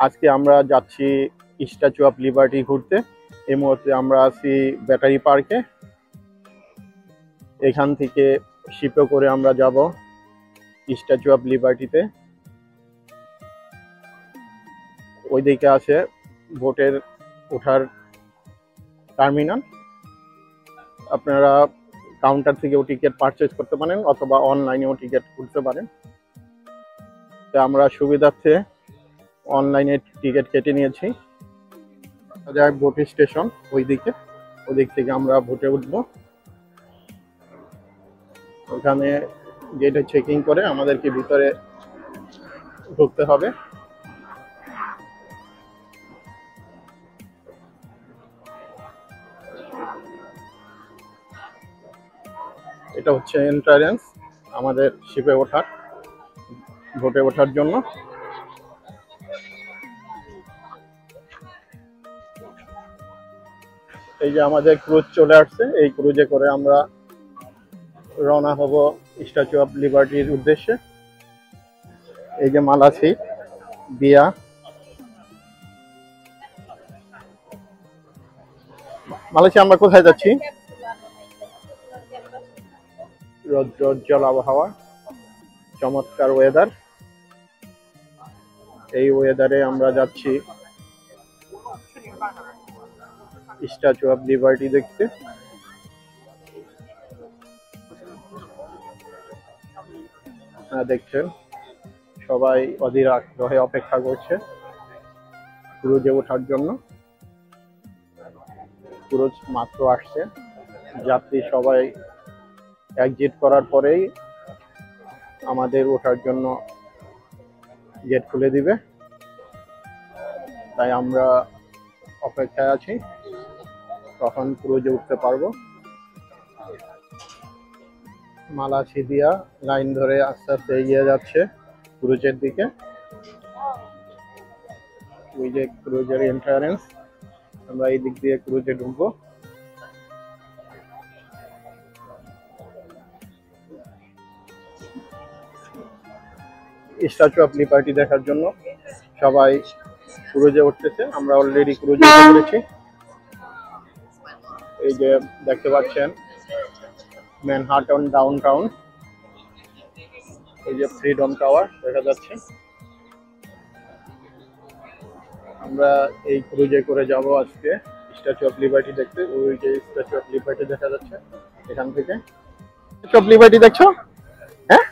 আজকে আমরা যাচ্ছি স্ট্যাচু অফ লিবার্টি ঘুরতে। এই মুহূর্তে আমরা আছি ব্যাটারি পার্কে। এখান থেকে শিপে করে আমরা যাব স্ট্যাচু অফ লিবার্টিতে। ওইদিকে আছে বোটের ওঠার টার্মিনাল। আপনারা কাউন্টার থেকেও টিকিট পারচেজ করতে পারেন অথবা অনলাইনেও টিকিট করতে পারেন। তো আমরা সুবিধার্থে অনলাইনে টিকিট কেটে নিয়েছি। বোট স্টেশন ওইদিক থেকে আমরা বোটে উঠবো। ওখানে গেটে চেকিং করে আমাদেরকে ভিতরে ঢুকতে হবে। এটা হচ্ছে এন্ট্রান্স আমাদের শিপে ওঠার, বোটে ওঠার জন্য। এই যে আমাদের ক্রুজ চলে আসছে। এই ক্রুজে করে আমরা রওনা হব স্ট্যাচু অফ লিবার্টির উদ্দেশ্যে। এই যে মালাসি দিয়া, মালয়েশিয়া আমরা কোথায় যাচ্ছি? রৌদ্রোজ্জ্বল আবহাওয়া, চমৎকার ওয়েদার। এই ওয়েদারে আমরা যাচ্ছি স্ট্যাচু অফ লিবার্টি দেখতে। আপনারা দেখছেন সবাই অধীর আগ্রহে অপেক্ষা করছে ক্রুজে ওঠার জন্য। ক্রুজ মাত্র আসছে, যাত্রী সবাই এক্সিট করার পরেই আমাদের ওঠার জন্য গেট খুলে দিবে। তাই আমরা অপেক্ষায় আছি কখন ক্রুজে উঠতে পারবো। মালাসি দিয়া লাইন ধরে আস্তে আস্তে এগিয়ে যাচ্ছে ক্রুজের দিকে। ওই যে ক্রুজের এন্ট্রান্স, আমরা এই দিক দিয়ে ক্রুজে ঢুকবো। স্ট্যাচু অফ লিবার্টি দেখার জন্য সবাই ক্রুজে উঠতেছে। আমরা অলরেডি ক্রুজে উঠেছি। এই যে দেখতে পাচ্ছেন ম্যানহাটন ডাউনটাউন, এই যে ফ্রিডম টাওয়ার দেখা যাচ্ছে। আমরা এই ক্রুজে করে যাব আজকে স্ট্যাচু অফ লিবার্টি দেখতে। ওই যে স্ট্যাচু অফ লিবার্টি দেখা যাচ্ছে এখান থেকে। স্ট্যাচু অফ লিবার্টি দেখছো? হ্যাঁ,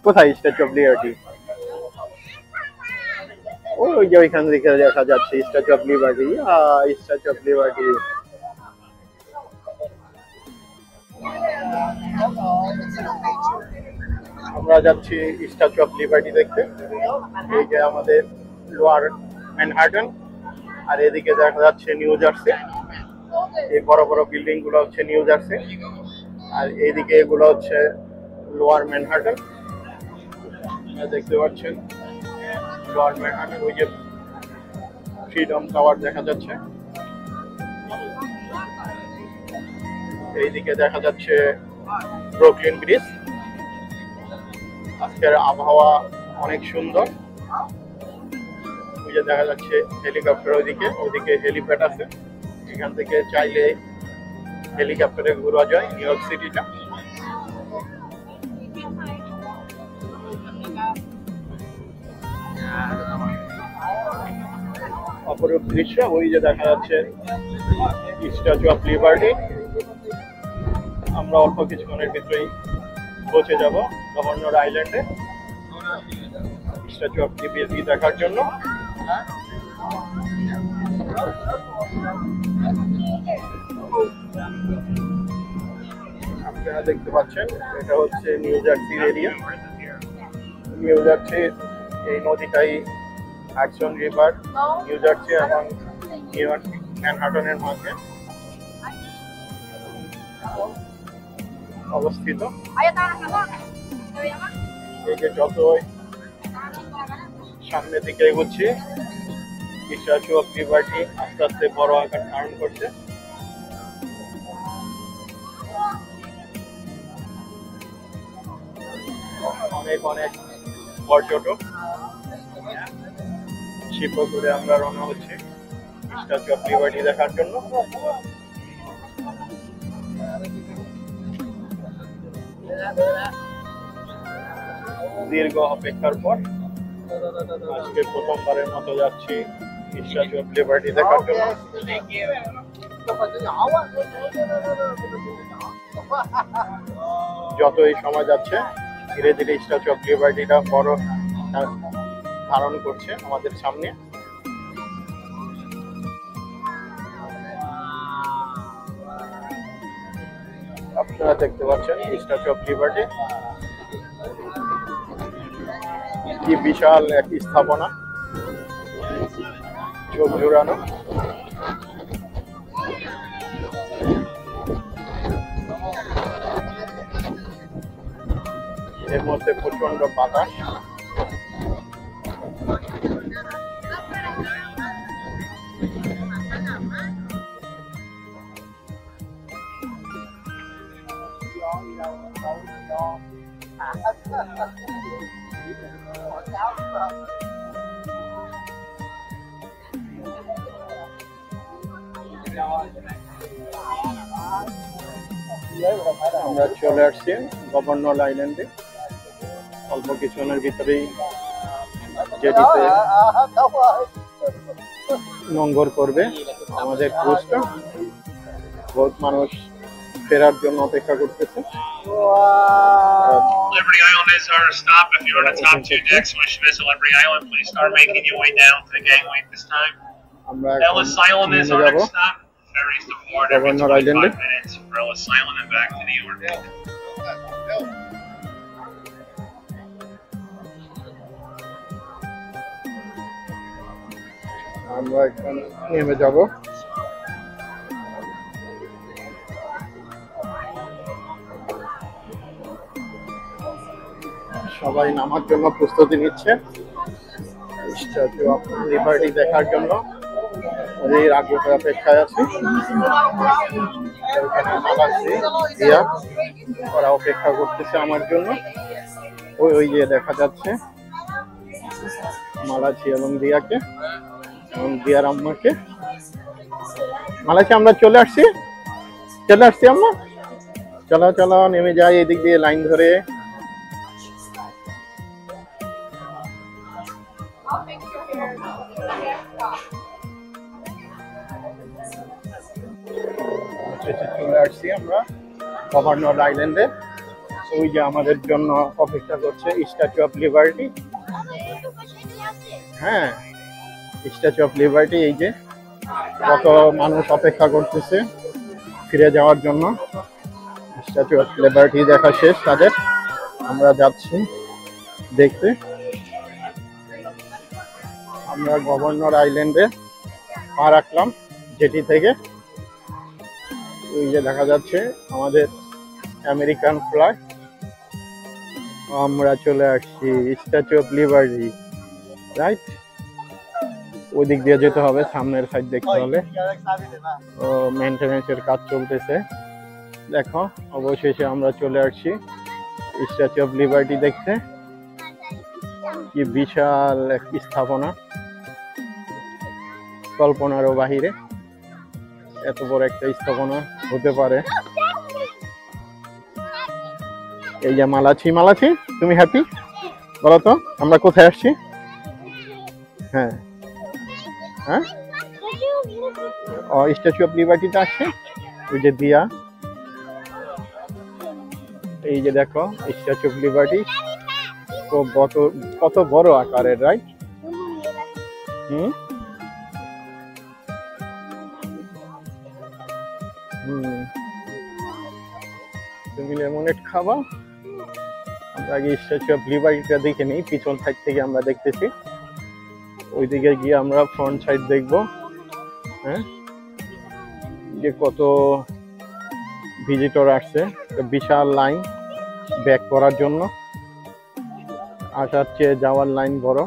কোথায় স্ট্যাচু অফ লিবার্টি? ওই যে ওইখান থেকে দেখা যাচ্ছে statue of liberty. Statue of liberty. আমরা যাচ্ছি স্ট্যাচু অফ লিবার্টি দেখতে। এই যে আমাদের লোয়ার ম্যানহাটন, আর এদিকে দেখা যাচ্ছে নিউ জার্সি। এই বড় বড় বিল্ডিং গুলো হচ্ছে নিউ জার্সি, আর এইদিকে এগুলো হচ্ছে লোয়ার ম্যানহাটন। দেখতে পাচ্ছেন লোয়ার ম্যানহাটন। ওই যে ফ্রিডম টাওয়ার দেখা যাচ্ছে। এইদিকে দেখা যাচ্ছে ব্রুকলিন ব্রিজ। আজকের আবহাওয়া অনেক সুন্দর। ওই যে দেখা যাচ্ছে হেলিকপ্টার, ওইদিকে হেলিপ্যাড আছে। এখান থেকে চাইলে হেলিকপ্টারে ঘোরা যায় নিউ ইয়র্ক সিটিটা। অপরূপ দৃশ্য। ওই যে দেখা যাচ্ছে স্ট্যাচু অফ লিবার্টি। আমরা অল্প কিছুক্ষণের ভিতরেই পৌঁছে যাব গভর্নর আইল্যান্ডে স্ট্যাচু অফ লিবার্টি দেখার জন্য। আপনারা দেখতে পাচ্ছেন এটা হচ্ছে নিউ জার্সির এরিয়া। নিউ জার্সির এই নদীটাই হাডসন রিভার নিউ জার্সি এবং নিউ ইয়র্ক ম্যানহাটনের মাঝে অবস্থিত। এই যে যত সামনের দিকে এগোচ্ছি স্ট্যাচু অফ লিবার্টি আস্তে আস্তে বড় আকার ধারণ করছে। অনেক অনেক পর্যটক শিপে করে আমরা রওনা হচ্ছি স্ট্যাচু অফ লিবার্টি দেখার জন্য। দীর্ঘ অপেক্ষার পর আজকে প্রথমবারের মতো যাচ্ছি স্ট্যাচু অফ লিবার্টি দেখার জন্য। যতই সময় যাচ্ছে ধীরে ধীরে স্ট্যাচু অফ লিবার্টিটা বড় ধারণ করছে আমাদের সামনে। আপনারা দেখতে পাচ্ছেন স্ট্যাচু অফ লিবার্টি, কি বিশাল এক স্থাপনা, চোখ জোড়ানো। এর মধ্যে প্রচন্ড বাতাস। আমরা চলে আসছি গভর্নর আইল্যান্ডে, অল্প কিছুক্ষণের ভিতরেই যেটিতে নোঙ্গর করবে আমাদের ক্রুজটা। বহুত মানুষ ফেরার জন্য অপেক্ষা করতেছে। Liberty Island is our stop. If you're on the top two decks and wish to visit Liberty Island, please start making your way down to the gangway at this time. Ellis Island is our next stop. Ferries to board every 25 minutes for Ellis Island and back to New York. আমরা এখন নেমে যাব। সবাই নামার জন্য প্রস্তুতি নিচ্ছে statue of liberty দেখার জন্য। ওদের আগ্রহ অপেক্ষায় আছি। ওরা অপেক্ষা করতেছে আমার জন্য। ওই যে দেখা যাচ্ছে মালাচি এবং রিয়াকে এবং রিয়ার আম্মাকে। মালাচি আমরা চলে আসছি আমরা। চলো চলো নেমে যাই এদিক দিয়ে লাইন ধরে। চলে আসছি আমরা গভর্নর আইল্যান্ডে। ওই যে আমাদের জন্য অপেক্ষা করছে স্ট্যাচু অফ লিবার্টি। হ্যাঁ, স্ট্যাচু অফ লিবার্টি। এই যে কত মানুষ অপেক্ষা করতেছে ফিরে যাওয়ার জন্য। স্ট্যাচু অফ লিবার্টি দেখা শেষ তাদের, আমরা যাচ্ছি দেখতে। আমরা গভর্নর আইল্যান্ডে পা রাখলাম জেটি থেকে। ওই যে দেখা যাচ্ছে আমাদের আমেরিকান ফ্ল্যাগ। আমরা চলে আসছি স্ট্যাচু অফ লিবার্টি, রাইট। ওই দিক দিয়ে যেতে হবে, সামনের সাইড দেখতে হলে। ও মেইনটেনেন্সের কাজ চলতেছে। দেখো অবশেষে আমরা চলে আসছি স্ট্যাচু অফ লিবার্টি দেখতে। কি বিশাল এক স্থাপনা, কল্পনারও বাহিরে এত বড় একটা স্থাপনা হতে পারে। এই যে মালাচি, তুমি হ্যাপি? বলো তো আমরা কোথায় আসছি? হ্যাঁ হ্যাঁ, স্ট্যাচু অফ লিবার্টিতে আসছে। ওই যে দিয়া, এই যে দেখো স্ট্যাচু অফ লিবার্টি কত বড় আকারের, রাইট? তুমি লেমনেড খাবা? আমরা আগে স্ট্যাচু অফ লিবার্টিটা দেখে নিই, পিছন সাইড থেকে আমরা দেখতেছি। ওইদিকে গিয়ে আমরা ফ্রন্ট সাইড দেখবো। হ্যাঁ, যে কত ভিজিটর আসছে, বিশাল লাইন ব্যাক করার জন্য। আসার চেয়ে যাওয়ার লাইন বড়।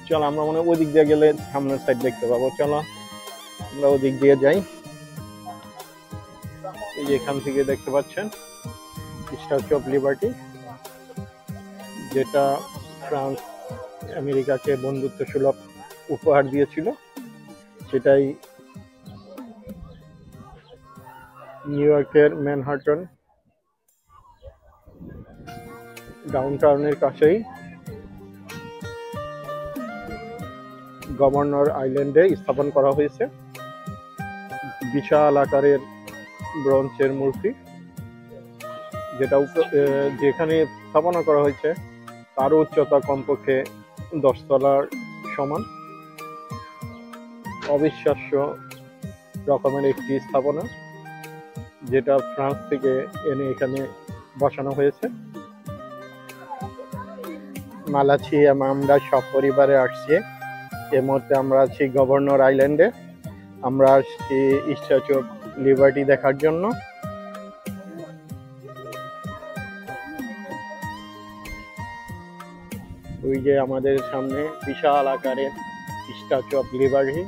চলো আমরা মনে হয় ওই দিক দিয়ে গেলে সামনের সাইড দেখতে পাবো। চলো আমরা ওদিক দিয়ে যাই। এই যে এখান থেকে দেখতে পাচ্ছেন স্ট্যাচু অফ লিবার্টি। যেটা ফ্রান্স আমেরিকাকে বন্ধুত্ব সুলভ উপহার দিয়েছিল, সেটাই নিউ ইয়র্কের ম্যানহাটন ডাউনটাউনের কাছেই গভর্নর আইল্যান্ডে স্থাপন করা হয়েছে। বিশাল আকারের ব্রোঞ্জের মূর্তি, যেখানে স্থাপনা করা হয়েছে তার উচ্চতা কমপক্ষে 10 তলার সমান। অবিশ্বাস্য রকমের একটি স্থাপনা, যেটা ফ্রান্স থেকে এনে এখানে বসানো হয়েছে। মালাছি আমরা সব পরিবারে আসছি। এই মুহূর্তে আমরা আছি গভর্নর আইল্যান্ডে। আমরা আসছি স্ট্যাচু অফ লিবার্টি দেখার জন্য। ওই যে আমাদের সামনে বিশাল আকারের স্ট্যাচু অফ লিবার্টি।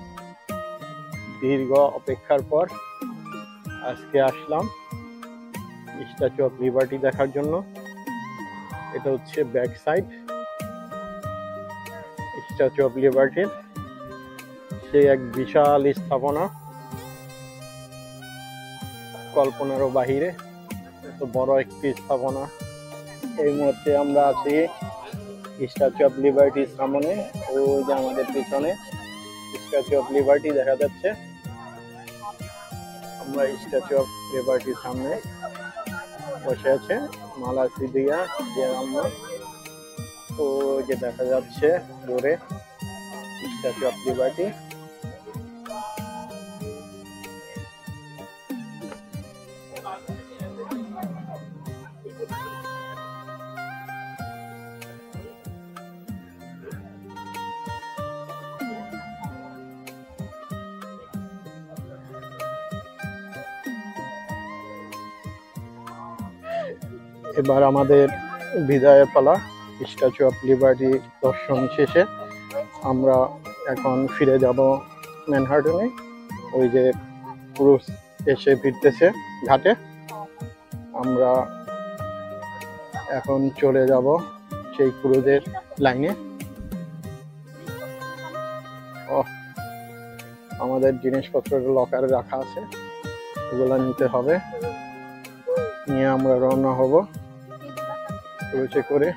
দীর্ঘ অপেক্ষার পর আজকে আসলাম স্ট্যাচু অফ লিবার্টি দেখার জন্য। এটা হচ্ছে ব্যাক সাইড স্ট্যাচু অফ লিবার্টির। সে এক বিশাল স্থাপনা, কল্পনারও বাহিরে এত বড় একটি স্থাপনা। এই মুহূর্তে আমরা আছি স্ট্যাচু অফ লিবার্টির সামনে। ওই যে আমাদের পিছনে স্ট্যাচু অফ লিবার্টি দেখা যাচ্ছে। আমরা স্ট্যাচু অফ লিবার্টির সামনে বসে আছে মালাসি দিয়া যে আমরা। তো যে দেখা যাচ্ছে দূরে স্ট্যাচু অফ লিবার্টি। এবার আমাদের বিদায়ের পালা। স্ট্যাচু অফ লিবার্টি দর্শন শেষে আমরা এখন ফিরে যাব ম্যানহাটনে। ওই যে ক্রুজ এসে ফিরতেছে ঘাটে। আমরা এখন চলে যাব সেই ক্রুজের লাইনে। আমাদের জিনিসপত্র লকারে রাখা আছে, ওগুলো নিতে হবে। নিয়ে আমরা রওনা হব ক্রুজে করে।